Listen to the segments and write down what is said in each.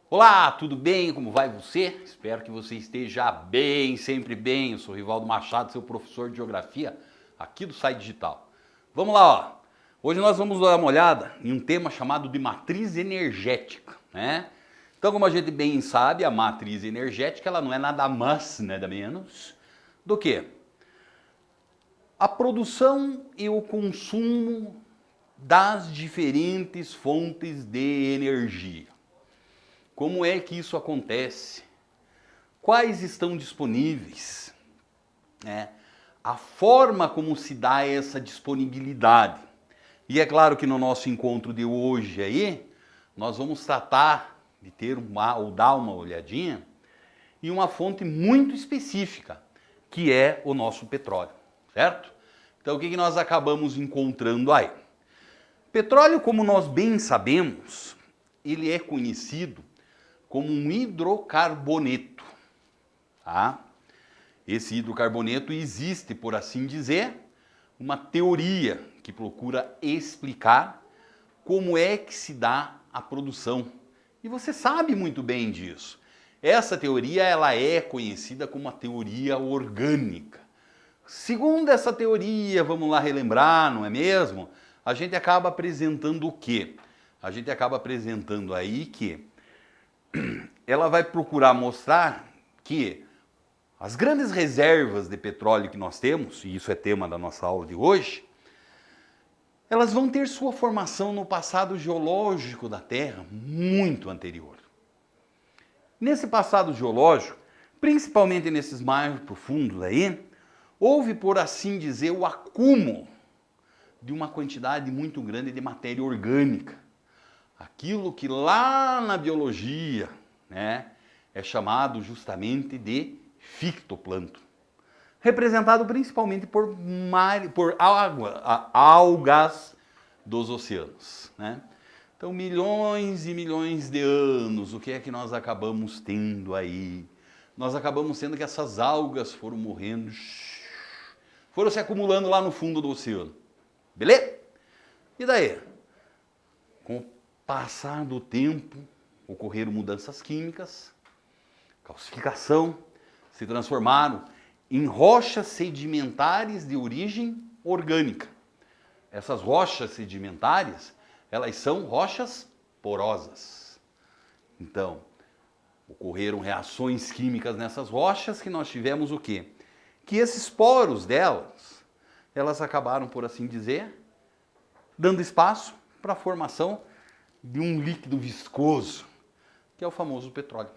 Olá, tudo bem? Como vai você? Espero que você esteja bem, sempre bem. Eu sou Rivaldo Machado, seu professor de Geografia aqui do Site Digital. Vamos lá, ó. Hoje nós vamos dar uma olhada em um tema chamado de matriz energética, né? Então, como a gente bem sabe, a matriz energética ela não é nada mais, nada menos do que a produção e o consumo das diferentes fontes de energia. Como é que isso acontece? Quais estão disponíveis? A forma como se dá essa disponibilidade. E é claro que no nosso encontro de hoje aí, nós vamos tratar de ter ou dar uma olhadinha em uma fonte muito específica, que é o nosso petróleo, certo? Então o que nós acabamos encontrando aí? Petróleo, como nós bem sabemos, ele é conhecido como um hidrocarboneto, tá? Esse hidrocarboneto existe, por assim dizer, uma teoria que procura explicar como é que se dá a produção. E você sabe muito bem disso. Essa teoria ela é conhecida como uma teoria orgânica. Segundo essa teoria, vamos lá relembrar, não é mesmo? A gente acaba apresentando o quê? A gente acaba apresentando aí que ela vai procurar mostrar que as grandes reservas de petróleo que nós temos, e isso é tema da nossa aula de hoje, elas vão ter sua formação no passado geológico da Terra muito anterior. Nesse passado geológico, principalmente nesses mares profundos aí, houve, por assim dizer, o acúmulo de uma quantidade muito grande de matéria orgânica. Aquilo que lá na biologia, né, é chamado justamente de fitoplâncton, representado principalmente por algas dos oceanos, né? Então, milhões e milhões de anos, o que é que nós acabamos tendo aí? Nós acabamos tendo que essas algas foram morrendo, foram se acumulando lá no fundo do oceano, beleza? E daí? Com o passar do tempo, ocorreram mudanças químicas, calcificação, se transformaram em rochas sedimentares de origem orgânica. Essas rochas sedimentares, elas são rochas porosas. Então, ocorreram reações químicas nessas rochas que nós tivemos o quê? Que esses poros delas, elas acabaram, por assim dizer, dando espaço para a formação de um líquido viscoso, que é o famoso petróleo.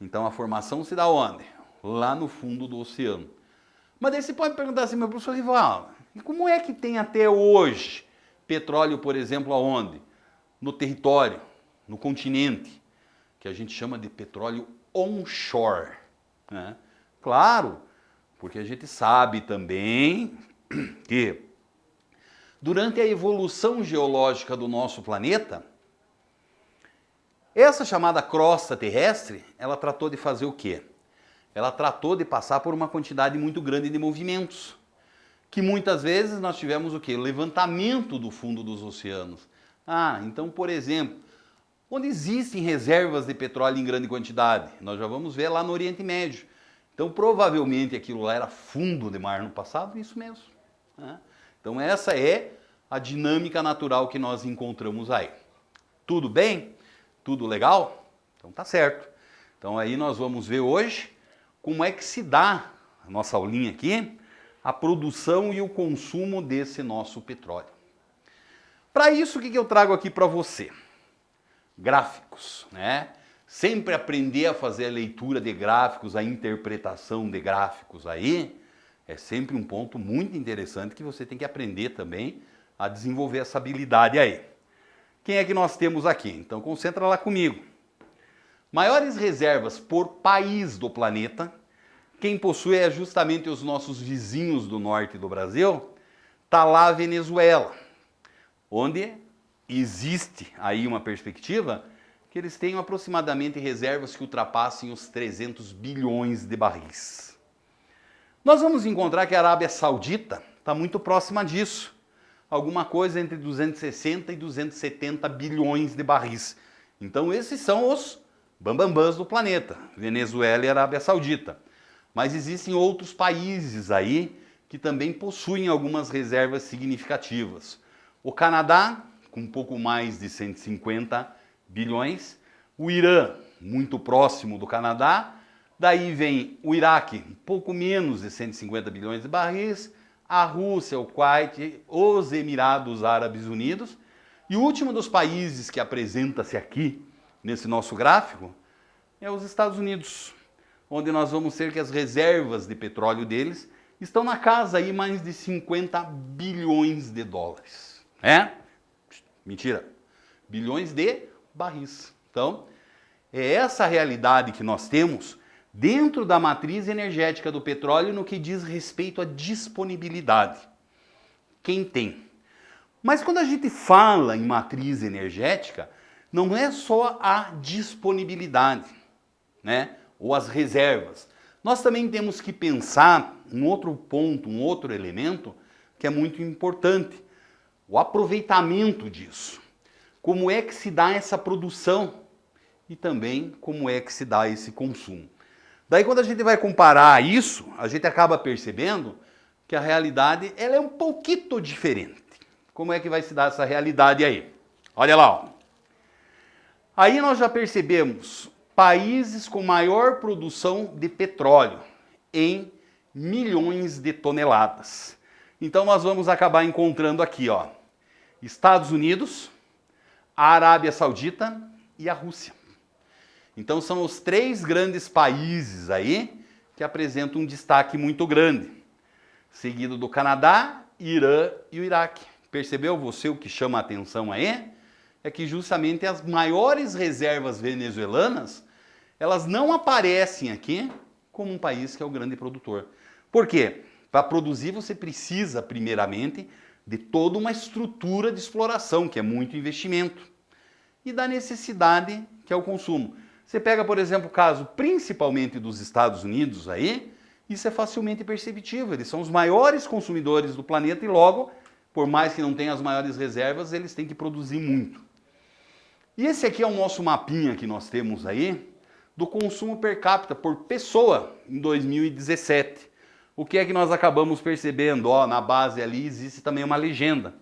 Então a formação se dá onde? Lá no fundo do oceano. Mas daí você pode perguntar assim, meu professor Rivaldo, e como é que tem até hoje petróleo, por exemplo, aonde? No território, no continente, que a gente chama de petróleo onshore, né? Claro, porque a gente sabe também que durante a evolução geológica do nosso planeta, essa chamada crosta terrestre, ela tratou de fazer o quê? Ela tratou de passar por uma quantidade muito grande de movimentos, que muitas vezes nós tivemos o quê? Levantamento do fundo dos oceanos. Então, por exemplo, onde existem reservas de petróleo em grande quantidade? Nós já vamos ver lá no Oriente Médio. Então, provavelmente aquilo lá era fundo de mar no passado, isso mesmo, né? Então, essa é a dinâmica natural que nós encontramos aí. Tudo bem? Tudo legal? Então tá certo. Então aí nós vamos ver hoje como é que se dá, a nossa aulinha aqui, a produção e o consumo desse nosso petróleo. Para isso, o que eu trago aqui para você? Gráficos, né? Sempre aprender a fazer a leitura de gráficos, a interpretação de gráficos aí, é sempre um ponto muito interessante que você tem que aprender também a desenvolver essa habilidade aí. Quem é que nós temos aqui? Então concentra lá comigo. Maiores reservas por país do planeta, quem possui é justamente os nossos vizinhos do norte do Brasil, está lá a Venezuela, onde existe aí uma perspectiva que eles tenham aproximadamente reservas que ultrapassem os 300 bilhões de barris. Nós vamos encontrar que a Arábia Saudita está muito próxima disso, alguma coisa entre 260 e 270 bilhões de barris. Então esses são os bambambãs do planeta, Venezuela e Arábia Saudita. Mas existem outros países aí que também possuem algumas reservas significativas. O Canadá, com um pouco mais de 150 bilhões, o Irã, muito próximo do Canadá, daí vem o Iraque, um pouco menos de 150 bilhões de barris, a Rússia, o Kuwait, os Emirados Árabes Unidos, e o último dos países que apresenta-se aqui, nesse nosso gráfico, é os Estados Unidos, onde nós vamos ver que as reservas de petróleo deles estão na casa aí mais de 50 bilhões de dólares. É? Mentira. Bilhões de barris. Então, é essa realidade que nós temos dentro da matriz energética do petróleo no que diz respeito à disponibilidade. Quem tem? Mas quando a gente fala em matriz energética, não é só a disponibilidade, né? Ou as reservas. Nós também temos que pensar um outro ponto, um outro elemento que é muito importante, o aproveitamento disso. Como é que se dá essa produção e também como é que se dá esse consumo. Daí quando a gente vai comparar isso, a gente acaba percebendo que a realidade ela é um pouquinho diferente. Como é que vai se dar essa realidade aí? Olha lá, ó. Aí nós já percebemos países com maior produção de petróleo em milhões de toneladas. Então nós vamos acabar encontrando aqui, ó, Estados Unidos, a Arábia Saudita e a Rússia. Então são os três grandes países aí que apresentam um destaque muito grande, seguido do Canadá, Irã e o Iraque. Percebeu você o que chama a atenção aí? É que justamente as maiores reservas venezuelanas, elas não aparecem aqui como um país que é o grande produtor. Por quê? Para produzir você precisa, primeiramente, de toda uma estrutura de exploração, que é muito investimento, e da necessidade, que é o consumo. Você pega, por exemplo, o caso principalmente dos Estados Unidos aí, isso é facilmente perceptível. Eles são os maiores consumidores do planeta e logo, por mais que não tenham as maiores reservas, eles têm que produzir muito. E esse aqui é o nosso mapinha que nós temos aí do consumo per capita por pessoa em 2017. O que é que nós acabamos percebendo? Ó, na base ali existe também uma legenda.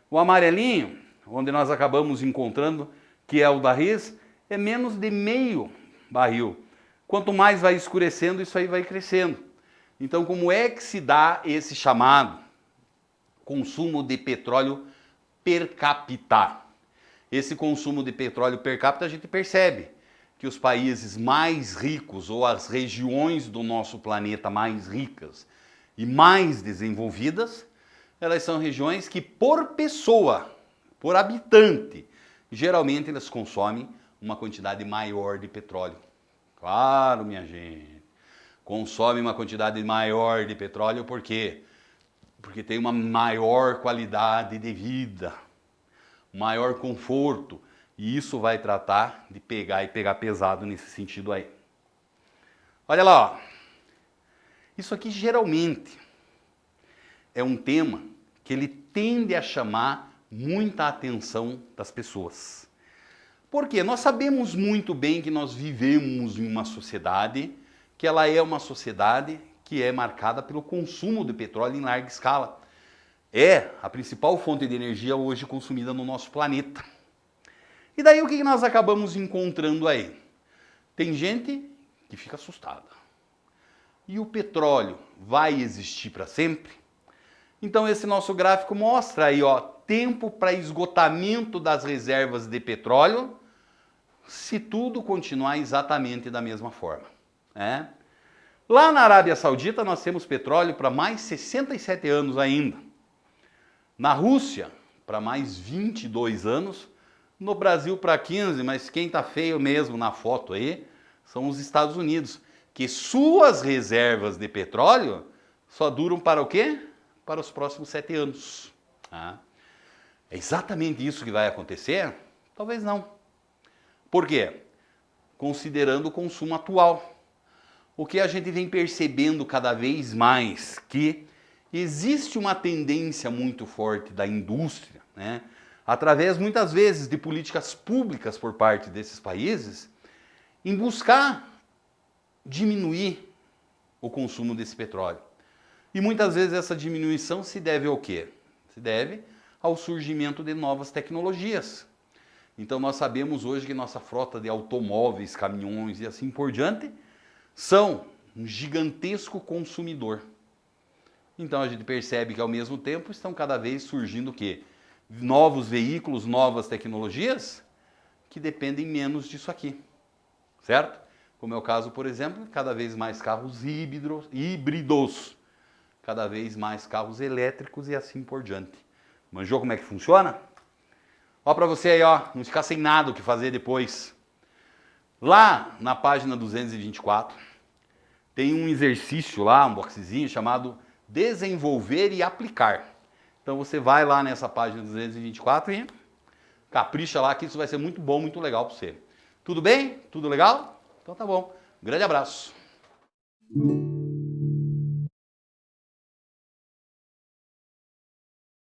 O amarelinho, onde nós acabamos encontrando, que é o da RIS, é menos de meio barril. Quanto mais vai escurecendo, isso aí vai crescendo. Então, como é que se dá esse chamado consumo de petróleo per capita? Esse consumo de petróleo per capita a gente percebe que os países mais ricos ou as regiões do nosso planeta mais ricas e mais desenvolvidas, elas são regiões que por pessoa, por habitante, geralmente elas consomem uma quantidade maior de petróleo. Claro, minha gente, consome uma quantidade maior de petróleo por quê? Porque tem uma maior qualidade de vida, maior conforto, e isso vai tratar de pegar e pegar pesado nesse sentido aí. Olha lá, ó. Isso aqui geralmente é um tema que ele tende a chamar muita atenção das pessoas. Por quê? Nós sabemos muito bem que nós vivemos em uma sociedade que ela é uma sociedade que é marcada pelo consumo de petróleo em larga escala. É a principal fonte de energia hoje consumida no nosso planeta. E daí o que nós acabamos encontrando aí? Tem gente que fica assustada. E o petróleo vai existir para sempre? Então esse nosso gráfico mostra aí, ó, tempo para esgotamento das reservas de petróleo, se tudo continuar exatamente da mesma forma, né? Lá na Arábia Saudita nós temos petróleo para mais 67 anos ainda. Na Rússia, para mais 22 anos. No Brasil para 15, mas quem está feio mesmo na foto aí são os Estados Unidos, que suas reservas de petróleo só duram para o quê? Para os próximos 7 anos. Ah, é exatamente isso que vai acontecer? Talvez não. Por quê? Considerando o consumo atual. O que a gente vem percebendo cada vez mais que existe uma tendência muito forte da indústria, né, através muitas vezes de políticas públicas por parte desses países, em buscar diminuir o consumo desse petróleo. E muitas vezes essa diminuição se deve ao quê? Se deve ao surgimento de novas tecnologias. Então nós sabemos hoje que nossa frota de automóveis, caminhões e assim por diante são um gigantesco consumidor. Então a gente percebe que ao mesmo tempo estão cada vez surgindo o quê? Novos veículos, novas tecnologias que dependem menos disso aqui, certo? Como é o caso, por exemplo, cada vez mais carros híbridos, cada vez mais carros elétricos e assim por diante. Manjou como é que funciona? Ó para você aí, ó, não ficar sem nada o que fazer depois. Lá na página 224, tem um exercício lá, um boxezinho chamado Desenvolver e Aplicar. Então você vai lá nessa página 224 e capricha lá que isso vai ser muito bom, muito legal para você. Tudo bem? Tudo legal? Então tá bom. Um grande abraço.